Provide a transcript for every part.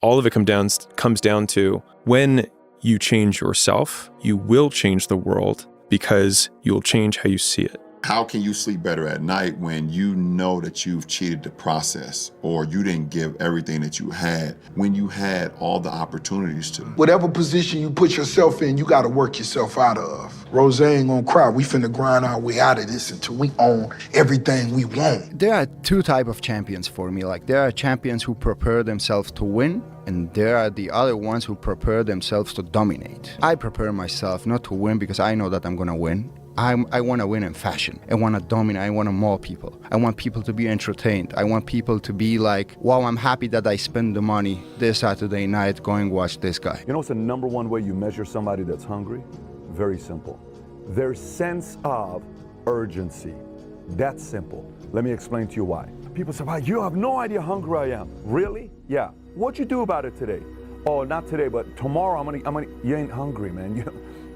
all of it comes down to when you change yourself, you will change the world because you'll change how you see it. How can you sleep better at night when you know that you've cheated the process or you didn't give everything that you had when you had all the opportunities to? Whatever position you put yourself in, you got to work yourself out of. Rose ain't gonna cry. We finna grind our way out of this until we own everything we want. There are two types of champions for me. Like, there are champions who prepare themselves to win, and there are the other ones who prepare themselves to dominate. I prepare myself not to win because I know that I'm gonna win. I want to win in fashion. I want to dominate. I want to maul people. I want people to be entertained. I want people to be like, wow, I'm happy that I spend the money this Saturday night going watch this guy. You know what's the number one way you measure somebody that's hungry? Very simple. Their sense of urgency. That's simple. Let me explain to you why. People say, wow, you have no idea how hungry I am. Really? Yeah. What'd you do about it today? Oh, not today, but tomorrow I'm gonna, you ain't hungry, man.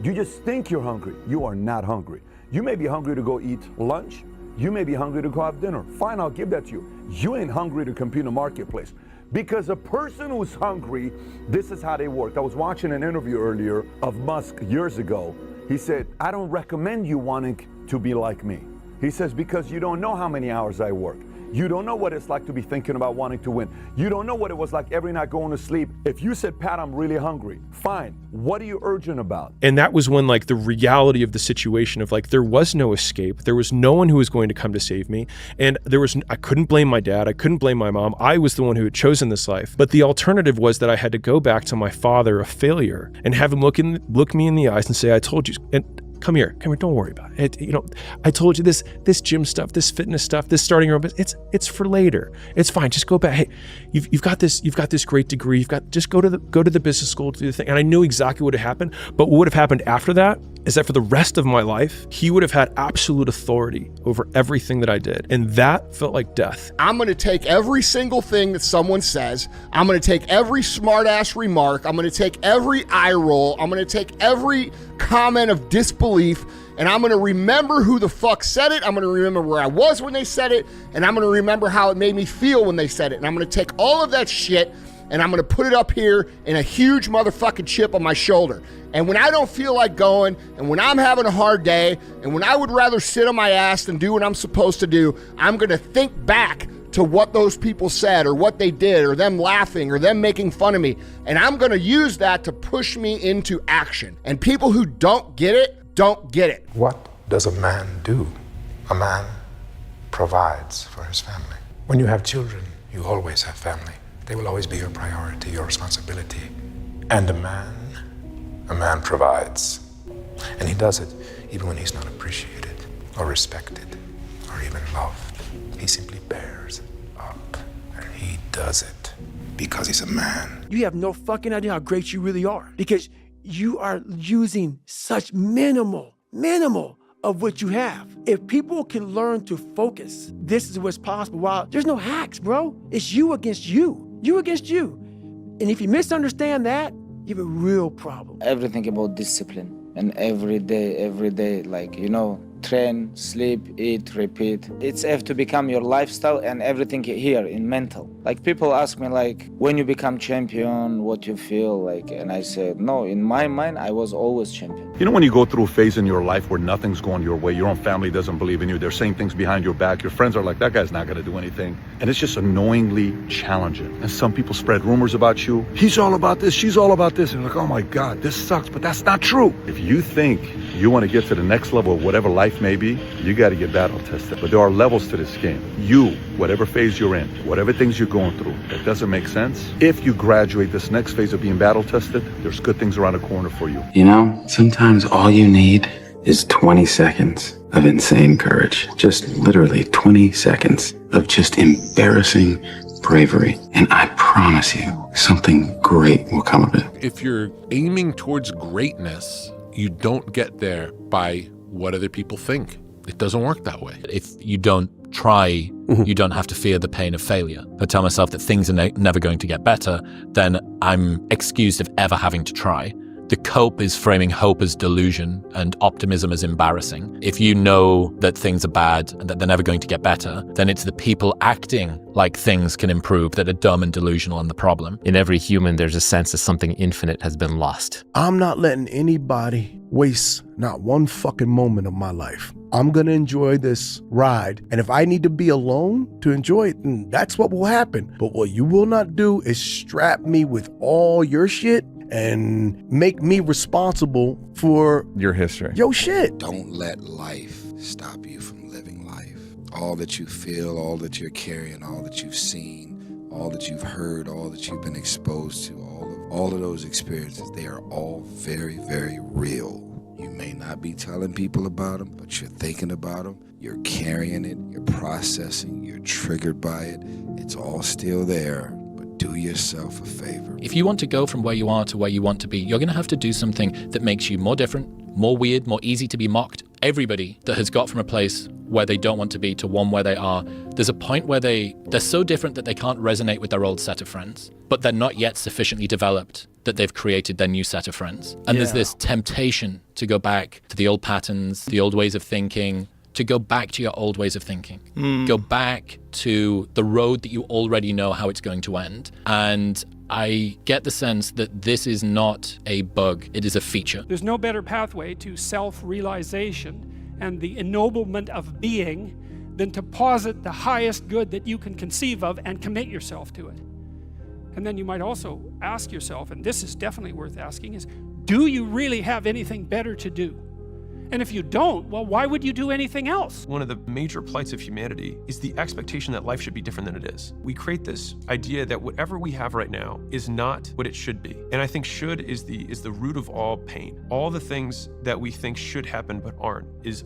You just think you're hungry. You are not hungry. You may be hungry to go eat lunch. You may be hungry to go have dinner. Fine, I'll give that to you. You ain't hungry to compete in the marketplace. Because a person who's hungry, this is how they work. I was watching an interview earlier of Musk years ago. He said, I don't recommend you wanting to be like me. He says, because you don't know how many hours I work. You don't know what it's like to be thinking about wanting to win. You don't know what it was like every night going to sleep. If you said, Pat, I'm really hungry, fine. What are you urgent about? And that was when, like, the reality of the situation of, like, there was no escape. There was no one who was going to come to save me. And I couldn't blame my dad. I couldn't blame my mom. I was the one who had chosen this life. But the alternative was that I had to go back to my father, a failure, and have him look me in the eyes and say, I told you. And come here, don't worry about it. I told you this gym stuff, this fitness stuff, this starting your own business, it's for later. It's fine. Just go back. Hey, you've got this great degree. Just go to the business school to do the thing. And I knew exactly what had happened. But what would have happened after that is that for the rest of my life, he would have had absolute authority over everything that I did. And that felt like death. I'm going to take every single thing that someone says. I'm going to take every smart ass remark. I'm going to take every eye roll. I'm going to take every comment of disbelief, and I'm going to remember who the fuck said it. I'm going to remember where I was when they said it, and I'm going to remember how it made me feel when they said it. And I'm going to take all of that shit and I'm going to put it up here in a huge motherfucking chip on my shoulder. And when I don't feel like going, and when I'm having a hard day, and when I would rather sit on my ass than do what I'm supposed to do, I'm going to think back to what those people said or what they did or them laughing or them making fun of me. And I'm going to use that to push me into action. And people who don't get it, don't get it. What does a man do? A man provides for his family. When you have children, you always have family. They will always be your priority, your responsibility. And a man provides. And he does it even when he's not appreciated or respected or even loved. He simply bears up, and he does it because he's a man. You have no fucking idea how great you really are, because you are using such minimal of what you have. If people can learn to focus, this is what's possible. Well, there's no hacks, bro. It's you against you. You against you. And if you misunderstand that, you have a real problem. Everything about discipline, and every day, like, you know, train, sleep, eat, repeat. It's have to become your lifestyle, and everything here in mental. Like, people ask me, like, when you become champion, what you feel like, and I said, no, in my mind, I was always champion. You know, when you go through a phase in your life where nothing's going your way, your own family doesn't believe in you, they're saying things behind your back, your friends are like, that guy's not gonna do anything, and it's just annoyingly challenging. And some people spread rumors about you. He's all about this, she's all about this, and you're like, oh my God, this sucks, but that's not true. If you think you want to get to the next level of whatever life may be, you got to get battle tested. But there are levels to this game. You, whatever phase you're in, whatever things you're going through that doesn't make sense, if you graduate this next phase of being battle tested, there's good things around the corner for you. You know, sometimes all you need is 20 seconds of insane courage. Just literally 20 seconds of just embarrassing bravery. And I promise you, something great will come of it. If you're aiming towards greatness, you don't get there by what other people think. It doesn't work that way. If you don't try, you don't have to fear the pain of failure. I tell myself that things are never going to get better, then I'm excused of ever having to try. the cope is framing hope as delusion and optimism as embarrassing. If you know that things are bad and that they're never going to get better, then it's the people acting like things can improve that are dumb and delusional and the problem. In every human, there's a sense that something infinite has been lost. I'm not letting anybody waste not one fucking moment of my life. I'm going to enjoy this ride. And if I need to be alone to enjoy it, then that's what will happen. But what you will not do is strap me with all your shit and make me responsible for your history. Yo shit. Don't let life stop you from living life. All that you feel, all that you're carrying, all that you've seen, all that you've heard, all that you've been exposed to, all of those experiences, they are all very, very real. You may not be telling people about them, but you're thinking about them, you're carrying it, you're processing, you're triggered by it. It's all still there, but do yourself a favor. If you want to go from where you are to where you want to be, you're going to have to do something that makes you more different, more weird, more easy to be mocked. Everybody that has got from a place where they don't want to be to one where they are, there's a point where they're so different that they can't resonate with their old set of friends, but they're not yet sufficiently developed that they've created their new set of friends. And there's this temptation to go back to the old patterns, the old ways of thinking, to go back to your old ways of thinking. Go back to the road that you already know how it's going to end. And I get the sense that this is not a bug, it is a feature. There's no better pathway to self-realization and the ennoblement of being than to posit the highest good that you can conceive of and commit yourself to it. And then you might also ask yourself, and this is definitely worth asking, is do you really have anything better to do? And if you don't, well, why would you do anything else? One of the major plights of humanity is the expectation that life should be different than it is. We create this idea that whatever we have right now is not what it should be. And I think should is the root of all pain. All the things that we think should happen but aren't is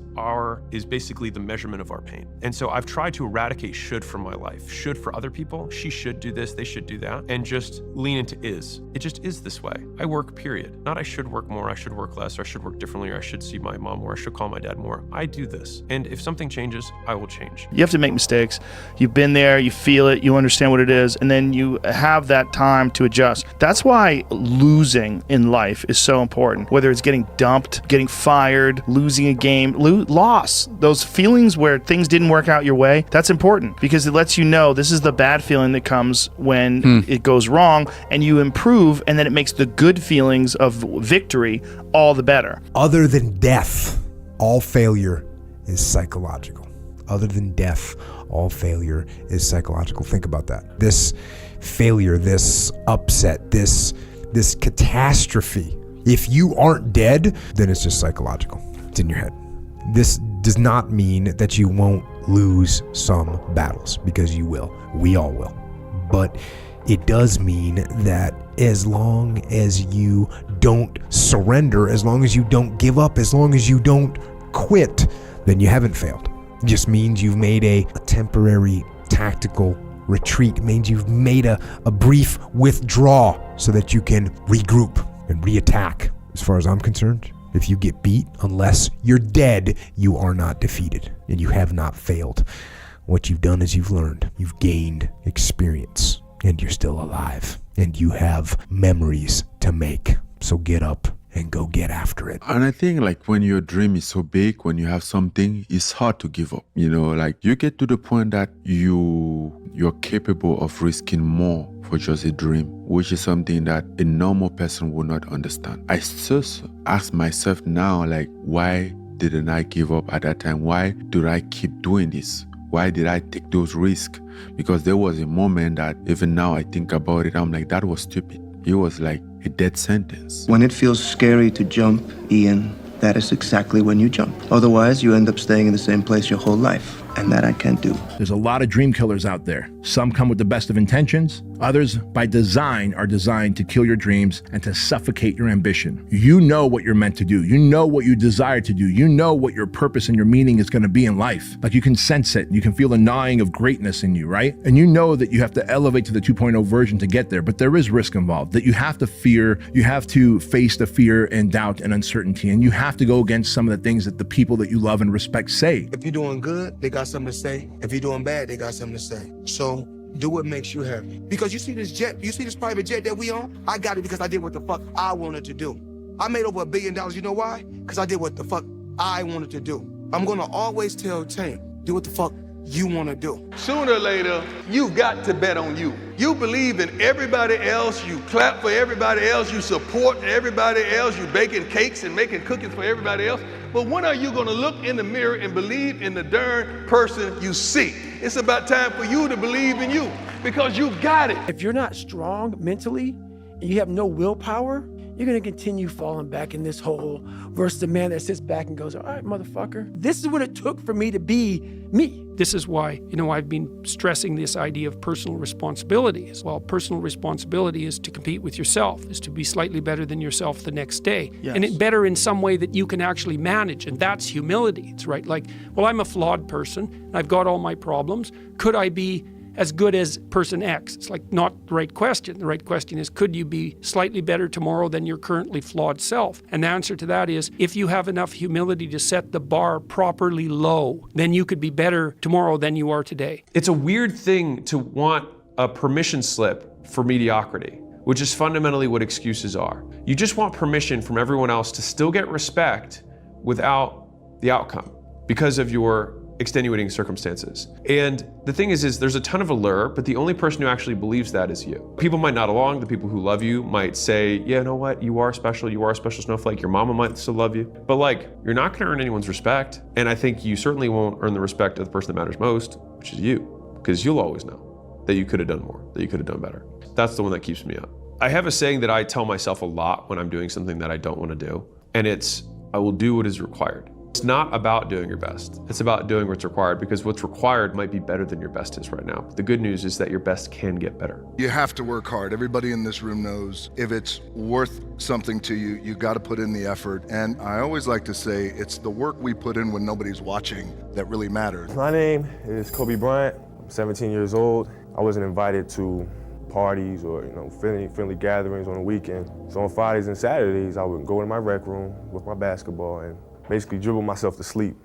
basically the measurement of our pain. And so I've tried to eradicate should from my life. Should for other people, she should do this, they should do that, and just lean into is. It just is this way. I work, period. Not I should work more, I should work less, or I should work differently, or I should see my mom more, I should call my dad more. I do this. And if something changes, I will change. You have to make mistakes. You've been there, you feel it, you understand what it is, and then you have that time to adjust. That's why losing in life is so important. Whether it's getting dumped, getting fired, losing a game, loss, those feelings where things didn't work out your way, that's important because it lets you know this is the bad feeling that comes when it goes wrong, and you improve, and then it makes the good feelings of victory all the better. Other than death, all failure is psychological. Other than death, all failure is psychological. Think about that. This failure, this upset, this catastrophe, if you aren't dead, then it's just psychological. It's in your head. This does not mean that you won't lose some battles, because you will. We all will. But it does mean that as long as you don't surrender, as long as you don't give up, as long as you don't quit, then you haven't failed. It just means you've made a temporary tactical retreat. It means you've made a brief withdrawal so that you can regroup and reattack. As far as I'm concerned, if you get beat, unless you're dead, you are not defeated and you have not failed. What you've done is you've learned, you've gained experience, and you're still alive, and you have memories to make. So get up and go get after it. And I think like when your dream is so big, when you have something, it's hard to give up. You know, like you get to the point that you're capable of risking more for just a dream, which is something that a normal person would not understand. I just ask myself now, like, why didn't I give up at that time? Why do I keep doing this? Why did I take those risks? Because there was a moment that even now I think about it, I'm like, that was stupid. It was like a death sentence. When it feels scary to jump, Ian, that is exactly when you jump. Otherwise, you end up staying in the same place your whole life. And that I can't do. There's a lot of dream killers out there. Some come with the best of intentions. Others, by design, are designed to kill your dreams and to suffocate your ambition. You know what you're meant to do. You know what you desire to do. You know what your purpose and your meaning is going to be in life. Like you can sense it. You can feel the gnawing of greatness in you, right? And you know that you have to elevate to the 2.0 version to get there, but there is risk involved. That you have to fear, you have to face the fear and doubt and uncertainty, and you have to go against some of the things that the people that you love and respect say. If you're doing good, they got something to say. If you're doing bad, they got something to say. So do what makes you happy. Because you see this jet, you see this private jet that we own? I got it because I did what the fuck I wanted to do. I made over $1 billion. You know why? Because I did what the fuck I wanted to do. I'm gonna always tell Tank, do what the fuck you wanna do. Sooner or later, you've got to bet on you. You believe in everybody else, you clap for everybody else, you support everybody else, you baking cakes and making cookies for everybody else. But when are you gonna look in the mirror and believe in the darn person you see? It's about time for you to believe in you, because you got it. If you're not strong mentally and you have no willpower, you're gonna continue falling back in this hole versus the man that sits back and goes, all right, motherfucker, this is what it took for me to be me. This is why, I've been stressing this idea of personal responsibility. Well, personal responsibility is to compete with yourself, is to be slightly better than yourself the next day. Yes. And it better in some way that you can actually manage, and that's humility. It's right, like, well, I'm a flawed person, and I've got all my problems. Could I be as good as person X? It's like not the right question. The right question is, could you be slightly better tomorrow than your currently flawed self? And the answer to that is, if you have enough humility to set the bar properly low, then you could be better tomorrow than you are today. It's a weird thing to want a permission slip for mediocrity, which is fundamentally what excuses are. You just want permission from everyone else to still get respect without the outcome because of your extenuating circumstances. And the thing is there's a ton of allure, but the only person who actually believes that is you. People might nod along, the people who love you might say, yeah, you know what, you are a special snowflake, your mama might still love you, but like, you're not gonna earn anyone's respect. And I think you certainly won't earn the respect of the person that matters most, which is you, because you'll always know that you could have done more, that you could have done better. That's the one that keeps me up. I have a saying that I tell myself a lot when I'm doing something that I don't wanna do, and it's, I will do what is required. It's not about doing your best. It's about doing what's required, because what's required might be better than your best is right now. But the good news is that your best can get better. You have to work hard. Everybody in this room knows if it's worth something to you, you got to put in the effort. And I always like to say it's the work we put in when nobody's watching that really matters. My name is Kobe Bryant. I'm 17 years old. I wasn't invited to parties or friendly gatherings on the weekend. So on Fridays and Saturdays, I would go in my rec room with my basketball and basically dribble myself to sleep.